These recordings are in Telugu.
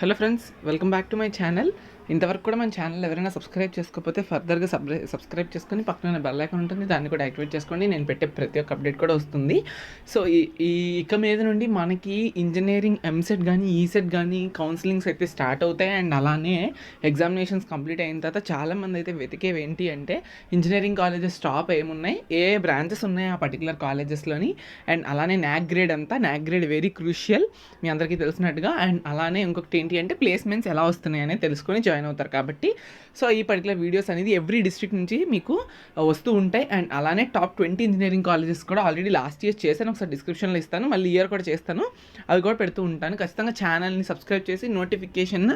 Hello friends, welcome back to my channel. ఇంతవరకు కూడా మన ఛానల్ ఎవరైనా సబ్స్క్రైబ్ చేసుకోకపోతే ఫర్దర్గా సబ్స్క్రైబ్ చేసుకొని పక్కన బెల్ ఐకాన్ ఉంటుంది, దాన్ని కూడా యాక్టివేట్ చేసుకోండి. నేను పెట్టే ప్రతి ఒక్క అప్డేట్ కూడా వస్తుంది. సో ఇక మీద నుండి మనకి ఇంజనీరింగ్ ఎంసెట్ కానీ ఈసెట్ కానీ కౌన్సిలింగ్స్ అయితే స్టార్ట్ అవుతాయి. అండ్ అలానే ఎగ్జామినేషన్స్ కంప్లీట్ అయిన తర్వాత చాలామంది అయితే వెతికేవి ఏంటి అంటే ఇంజనీరింగ్ కాలేజెస్ టాప్ ఏమున్నాయి, ఏ బ్రాంచెస్ ఉన్నాయి ఆ పర్టికులర్ కాలేజెస్లోని, అండ్ అలానే న్యాక్ గ్రేడ్ అంతా. న్యాక్ గ్రేడ్ వెరీ క్రూషియల్ మీ అందరికీ తెలిసినట్టుగా. అండ్ అలానే ఇంకొకటి ఏంటి అంటే ప్లేస్మెంట్స్ ఎలా వస్తున్నాయి అనేది తెలుసుకొని జాయిన్ అవుతారు. కాబట్టి సో ఈ పర్టికులర్ వీడియోస్ అనేది ఎవ్రీ డిస్ట్రిక్ట్ నుంచి మీకు వస్తూ ఉంటాయి. అండ్ అలానే టాప్ 20 ఇంజనీరింగ్ కాలేజెస్ కూడా ఆల్రెడీ లాస్ట్ ఇయర్ చేశాను, ఒకసారి డిస్క్రిప్షన్లో ఇస్తాను, మళ్ళీ ఇయర్ కూడా చేస్తాను, అవి కూడా పెడుతూ ఉంటాను. ఖచ్చితంగా ఛానల్ని సబ్స్క్రైబ్ చేసి నోటిఫికేషన్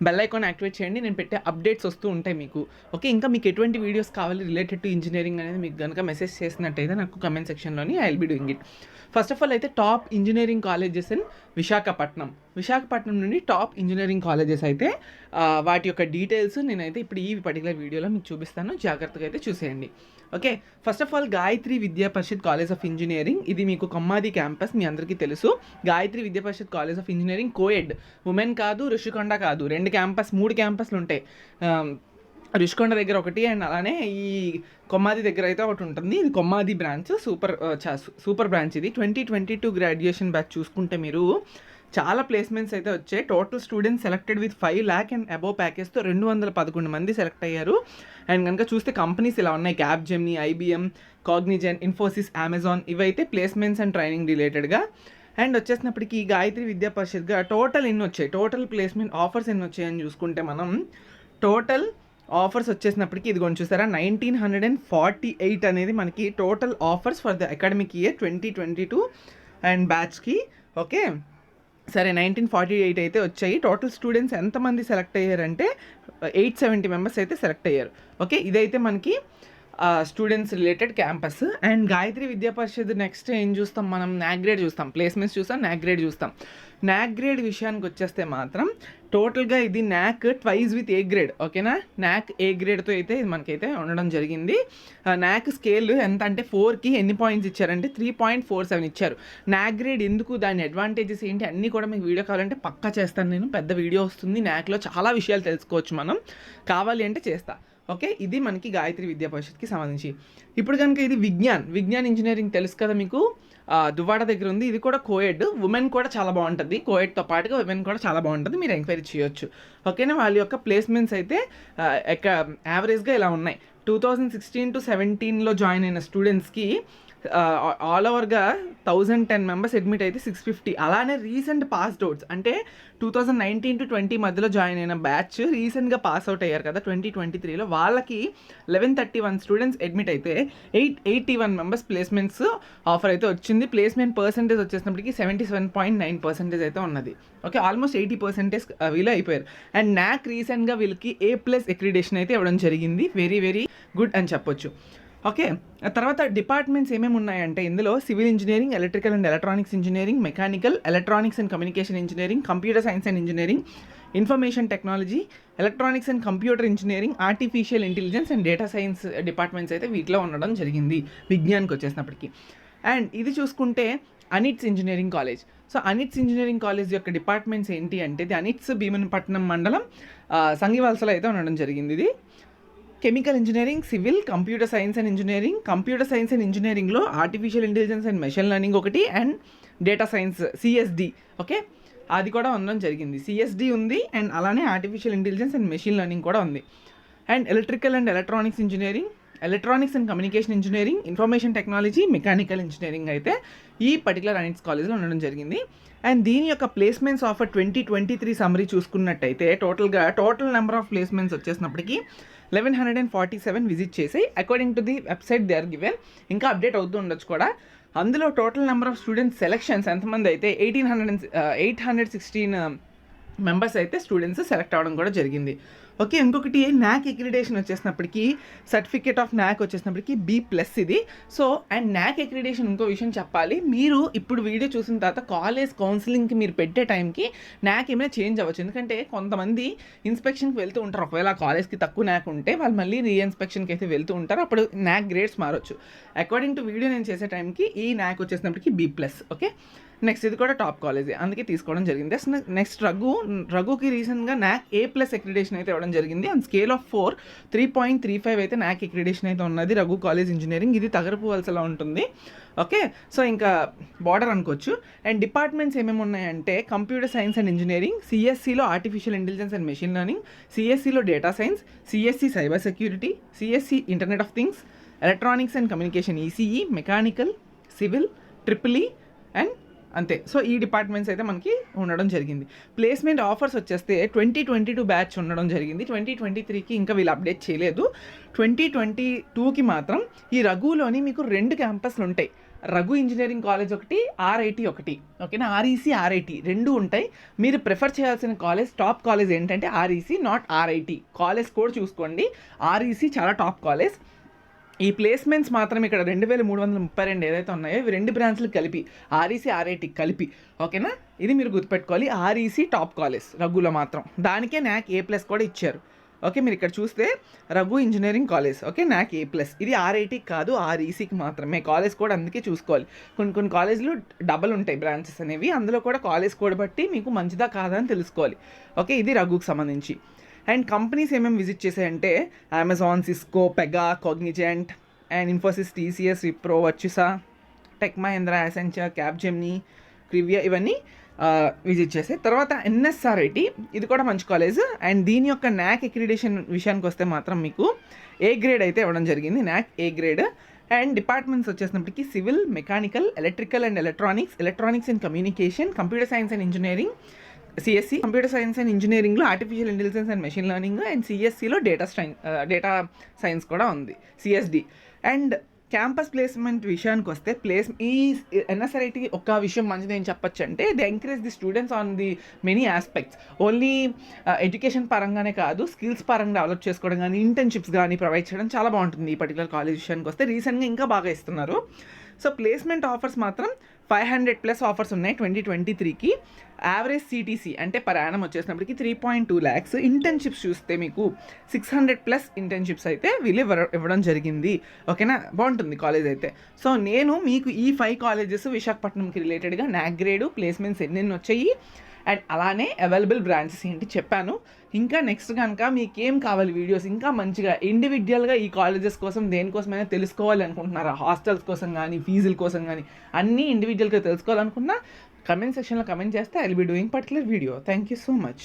బెల్ ఐకాన్ యాక్టివేట్ చేయండి, నేను పెట్టే అప్డేట్స్ వస్తూ ఉంటాయి మీకు. ఓకే, ఇంకా మీకు ఎటువంటి వీడియోస్ కావాలి రిలేటెడ్ టు ఇంజనీరింగ్ అనేది మీకు కనుక మెసేజ్ చేసినట్టయితే నాకు కమెంట్ సెక్షన్లోని I will be doing it. First of all అయితే top engineering colleges in Visakhapatnam నుండి టాప్ ఇంజనీరింగ్ కాలేజెస్ అయితే వాటి యొక్క డీటెయిల్స్ నేనైతే ఇప్పుడు ఈ పర్టికులర్ వీడియోలో మీకు చూపిస్తాను, జాగ్రత్తగా అయితే చూసేయండి. Okay, first of all Gayatri Vidya Parishad college of engineering, ఇది మీకు కొమ్మాది క్యాంపస్, మీ అందరికీ తెలుసు. Gayatri Vidya Parishad college of engineering coed, women కాదు, ఋషికొండ కాదు, 3 క్యాంపస్లు ఉంటాయి. రిషికొండ దగ్గర ఒకటి, అండ్ అలానే ఈ కొమ్మాది దగ్గర అయితే ఒకటి ఉంటుంది. ఇది కొమ్మాది బ్రాంచ్, సూపర్ బ్రాంచ్ ఇది. 2022 గ్రాడ్యుయేషన్ బ్యాచ్ చూసుకుంటే మీరు చాలా ప్లేస్మెంట్స్ అయితే వచ్చాయి. Total students selected with 5 lakh and above ప్యాకేజ్తో 211 మంది సెలెక్ట్ అయ్యారు. అండ్ కనుక చూస్తే కంపెనీస్ ఇలా ఉన్నాయి: Capgemini, IBM, Cognizant, Infosys, Amazon, ఇవైతే ప్లేస్మెంట్స్ అండ్ ట్రైనింగ్ రిలేటెడ్గా. అండ్ వచ్చేసినప్పటికీ గాయత్రి విద్యా పరిషత్గా టోటల్ ఎన్ని వచ్చాయి, టోటల్ ప్లేస్మెంట్ ఆఫర్స్ ఎన్ని వచ్చాయని చూసుకుంటే మనం టోటల్ ఆఫర్స్ వచ్చేసినప్పటికీ ఇదిగోండి చూసారా, 1948 అనేది మనకి total offers for the academic year 2022 and బ్యాచ్కి. ఓకే సరే, 1948 అయితే వచ్చాయి. టోటల్ స్టూడెంట్స్ ఎంతమంది సెలెక్ట్ అయ్యారంటే 870 మెంబర్స్ అయితే సెలెక్ట్ అయ్యారు. ఓకే, ఇదైతే మనకి students related campus. And Gayatri Vidya Parishad next ఏం చూస్తాం మనం, న్యాక్ గ్రేడ్ చూస్తాం, ప్లేస్మెంట్స్ చూస్తాం, న్యాక్ గ్రేడ్ చూస్తాం. న్యాక్ గ్రేడ్ విషయానికి వచ్చేస్తే మాత్రం టోటల్గా ఇది NAAC twice with A grade. ఓకేనా, న్యాక్ ఏ గ్రేడ్తో అయితే ఇది మనకైతే ఉండడం జరిగింది. న్యాక్ స్కేల్ ఎంత అంటే 4కి ఎన్ని పాయింట్స్ ఇచ్చారంటే 3.47 ఇచ్చారు. న్యాక్ గ్రేడ్ ఎందుకు, దాని అడ్వాంటేజెస్ ఏంటి అన్నీ కూడా మీకు వీడియో కావాలంటే పక్కా చేస్తాను, నేను పెద్ద వీడియో వస్తుంది. న్యాక్లో చాలా విషయాలు తెలుసుకోవచ్చు మనం, కావాలి అంటే చేస్తా. ఓకే, ఇది మనకి గాయత్రి విద్యా పరిషత్కి సంబంధించి. ఇప్పుడు కనుక ఇది విజ్ఞాన్ ఇంజనీరింగ్ తెలుసు కదా మీకు, దువ్వాడ దగ్గర ఉంది. ఇది కూడా కోఎడ్, ఉమెన్ కూడా చాలా బాగుంటుంది, కోఎడ్తో పాటుగా ఉమెన్ కూడా చాలా బాగుంటుంది, మీరు ఎంక్వైరీ చేయొచ్చు. ఓకేనా, వాళ్ళ యొక్క ప్లేస్మెంట్స్ అయితే యావరేజ్గా ఇలా ఉన్నాయి. 2016 to 17లో జాయిన్ అయిన స్టూడెంట్స్కి ఆల్ ఓవర్గా 1010 మెంబర్స్ అడ్మిట్ అయితే 650. అలానే రీసెంట్ పాస్డ్ అవుట్స్ అంటే 2019 to 20 మధ్యలో జాయిన్ అయిన బ్యాచ్ రీసెంట్గా పాస్ అవుట్ అయ్యారు కదా 2023లో, వాళ్ళకి 1131 స్టూడెంట్స్ అడ్మిట్ అయితే 881 మెంబర్స్ ప్లేస్మెంట్స్ ఆఫర్ అయితే వచ్చింది. ప్లేస్మెంట్ పర్సెంటేజ్ వచ్చేసినప్పటికీ 77.9% అయితే ఉన్నది. ఓకే, ఆల్మోస్ట్ 80% వీళ్ళు అయిపోయారు. అండ్ న్యాక్ రీసెంట్గా వీళ్ళకి A+ అక్రిడేషన్ అయితే ఇవ్వడం జరిగింది. వెరీ వెరీ గుడ్ అని చెప్పొచ్చు. ఓకే, తర్వాత డిపార్ట్మెంట్స్ ఏమేమి ఉన్నాయంటే ఇందులో civil engineering, electrical and electronics engineering, mechanical, electronics and communication engineering, computer science and engineering, information technology, electronics and computer engineering, artificial intelligence and data science departments అయితే వీటిలో ఉండడం జరిగింది విజ్ఞాన్కి వచ్చేసినప్పటికీ. అండ్ ఇది చూసుకుంటే ANITS engineering college. So ANITS engineering college యొక్క డిపార్ట్మెంట్స్ ఏంటి అంటే ఇది అనిట్స్ భీమనపట్నం మండలం సంగివలసలో అయితే ఉండడం జరిగింది. ఇది chemical engineering, civil, computer science and ఇంజనీరింగ్లో artificial intelligence and machine learning ఒకటి, and data science CSD. Okay, అది కూడా ఉండడం జరిగింది. సిఎస్డి ఉంది, అండ్ అలానే artificial intelligence and machine learning కూడా ఉంది. And electrical and electronics engineering, electronics and communication engineering, information technology, mechanical engineering అయితే ఈ పర్టికులర్ అనిట్స్ కాలేజ్లో ఉండడం జరిగింది. అండ్ దీని యొక్క ప్లేస్మెంట్స్ ఆఫర్ 2023 సమ్మరీ చూసుకున్నట్టయితే టోటల్ నెంబర్ ఆఫ్ ప్లేస్మెంట్స్ వచ్చేసినప్పటికీ 1147 విజిట్ చేసి according to the website they are given. ఇంకా అప్డేట్ అవుతూ ఉండొచ్చు కూడా. అందులో total number of students selections ఎంతమంది అయితే 816 మెంబర్స్ అయితే స్టూడెంట్స్ సెలెక్ట్ అవ్వడం కూడా జరిగింది. ఓకే, ఇంకొకటి న్యాక్ అక్రిడిటేషన్ వచ్చేసినప్పటికీ సర్టిఫికేట్ ఆఫ్ న్యాక్ వచ్చేసినప్పటికీ B+ ఇది. సో అండ్ న్యాక్ అక్రిడిటేషన్ ఇంకో విషయం చెప్పాలి, మీరు ఇప్పుడు వీడియో చూసిన తర్వాత కాలేజ్ కౌన్సిలింగ్కి మీరు పెట్టే టైంకి న్యాక్ ఏమైనా చేంజ్ అవ్వచ్చు. ఎందుకంటే కొంతమంది ఇన్స్పెక్షన్కి వెళ్తూ ఉంటారు, ఒకవేళ కాలేజ్కి తక్కువ న్యాక్ ఉంటే వాళ్ళు మళ్ళీ రీఇన్స్పెక్షన్కి అయితే వెళ్తూ ఉంటారు, అప్పుడు న్యాక్ గ్రేడ్స్ మారొచ్చు. అకార్డింగ్ టు వీడియో నేను చేసే టైంకి ఈ న్యాక్ వచ్చేసినప్పటికీ B+. ఓకే, నెక్స్ట్ ఇది కూడా టాప్ కాలేజే, అందుకే తీసుకోవడం జరిగింది. నెక్స్ట్ రఘుకి రీసెంట్గా న్యాక్ A+ అక్రిడిటేషన్ అయితే ఇవ్వడం జరిగింది. అండ్ స్కేల్ ఆఫ్ 4 3.35 అయితే న్యాక్ అక్రిడిటేషన్ అయితే ఉన్నది రఘు కాలేజ్ ఇంజనీరింగ్. ఇది తగరపు వలసలో ఉంటుంది. ఓకే, సో ఇంకా బార్డర్ అనుకోవచ్చు. అండ్ డిపార్ట్మెంట్స్ ఏమేమి ఉన్నాయంటే కంప్యూటర్ సైన్స్ అండ్ ఇంజనీరింగ్, సిఎస్సిలో artificial intelligence and machine learning, సిఎస్సిలో data science, CSC cyber security, CSC internet of things, electronics and communication ECE, mechanical, civil, EEE and అంతే. సో ఈ డిపార్ట్మెంట్స్ అయితే మనకి ఉండడం జరిగింది. ప్లేస్మెంట్ ఆఫర్స్ వచ్చేస్తే 2022 బ్యాచ్ ఉండడం జరిగింది. 2023కి ఇంకా వీళ్ళు అప్డేట్ చేయలేదు. 2022కి మాత్రం ఈ రఘులోని మీకు 2 క్యాంపస్లు ఉంటాయి. రఘు ఇంజనీరింగ్ కాలేజ్ ఒకటి, RIT ఒకటి. ఓకేనా, REC RIT 2 ఉంటాయి. మీరు ప్రిఫర్ చేయాల్సిన కాలేజ్, టాప్ కాలేజ్ ఏంటంటే REC, నాట్ RIT. కాలేజ్ కూడా చూసుకోండి, REC చాలా టాప్ కాలేజ్. ఈ ప్లేస్మెంట్స్ మాత్రం ఇక్కడ 2332 ఏదైతే ఉన్నాయో ఇవి 2 బ్రాంచ్లు కలిపి, REC RIT కలిపి. ఓకేనా, ఇది మీరు గుర్తుపెట్టుకోవాలి. REC టాప్ కాలేజ్ రఘులో మాత్రం, దానికే న్యాక్ A+ కూడా ఇచ్చారు. ఓకే, మీరు ఇక్కడ చూస్తే Raghu engineering college, okay, NAAC A+. ఇది RIT కాదు, RECకి మాత్రమే. కాలేజ్ కూడా అందుకే చూసుకోవాలి. కొన్ని కాలేజీలు డబల్ ఉంటాయి బ్రాంచెస్ అనేవి, అందులో కూడా కాలేజ్ కూడా బట్టి మీకు మంచిదా కాదా అని తెలుసుకోవాలి. ఓకే, ఇది రఘుకి సంబంధించి. అండ్ కంపెనీస్ ఏమేమి విజిట్ చేశాయంటే Amazon, Cisco, Pega, Cognizant and Infosys, TCS, Wipro, Virtusa, Tech Mahindra, Accenture, Capgemini, క్రివియా ఇవన్నీ విజిట్ చేసాయి. తర్వాత NSRIT, ఇది కూడా మంచి కాలేజ్. అండ్ దీని యొక్క న్యాక్ అక్రిడిటేషన్ విషయానికి వస్తే మాత్రం మీకు A గ్రేడ్ అయితే ఇవ్వడం జరిగింది, NAAC A grade. And departments వచ్చేసినప్పటికీ civil, mechanical, electrical and electronics and communication, computer science and engineering, CSC computer science and ఇంజనీరింగ్లో artificial intelligence and machine learning, and CSCలో డేటా సైన్స్ కూడా ఉంది, CSD. అండ్ క్యాంపస్ ప్లేస్మెంట్ విషయానికి వస్తే ఈ NSRIT ఒక విషయం మంచిది ఏం చెప్పచ్చు అంటే they encourage the students on the many aspects. Only education పరంగానే కాదు, స్కిల్స్ పరంగా డెవలప్ చేసుకోవడం కానీ, ఇంటర్న్షిప్స్ కానీ ప్రొవైడ్ చేయడం చాలా బాగుంటుంది. ఈ పర్టికులర్ కాలేజ్ విషయానికి వస్తే రీసెంట్గా ఇంకా బాగా ఇస్తున్నారు. సో ప్లేస్మెంట్ ఆఫర్స్ మాత్రం 500+ ఆఫర్స్ ఉన్నాయి 2023కి. యావరేజ్ CTC అంటే పర్ యానం వచ్చేసినప్పటికి 3.2 lakhs. ఇంటర్న్షిప్స్ చూస్తే మీకు 600+ ఇంటర్న్షిప్స్ అయితే వీళ్ళు ఇవ్వడం జరిగింది. ఓకేనా, బాగుంటుంది కాలేజ్ అయితే. సో నేను మీకు ఈ 5 కాలేజెస్ విశాఖపట్నంకి రిలేటెడ్గా న్యాక్ గ్రేడ్ ప్లేస్మెంట్స్ ఎన్ని వచ్చాయి అండ్ అలానే అవైలబుల్ బ్రాంచెస్ ఏంటి చెప్పాను. ఇంకా నెక్స్ట్ కనుక మీకేం కావాలి వీడియోస్, ఇంకా మంచిగా ఇండివిజువల్గా ఈ కాలేజెస్ కోసం దేనికోసమైనా తెలుసుకోవాలి అనుకుంటున్నారా, హాస్టల్స్ కోసం కానీ, ఫీజుల కోసం కానీ, అన్నీ ఇండివిజువల్గా తెలుసుకోవాలనుకున్నా కమెంట్ సెక్షన్లో కమెంట్ చేస్తే I will be doing particular video. Thank you so much.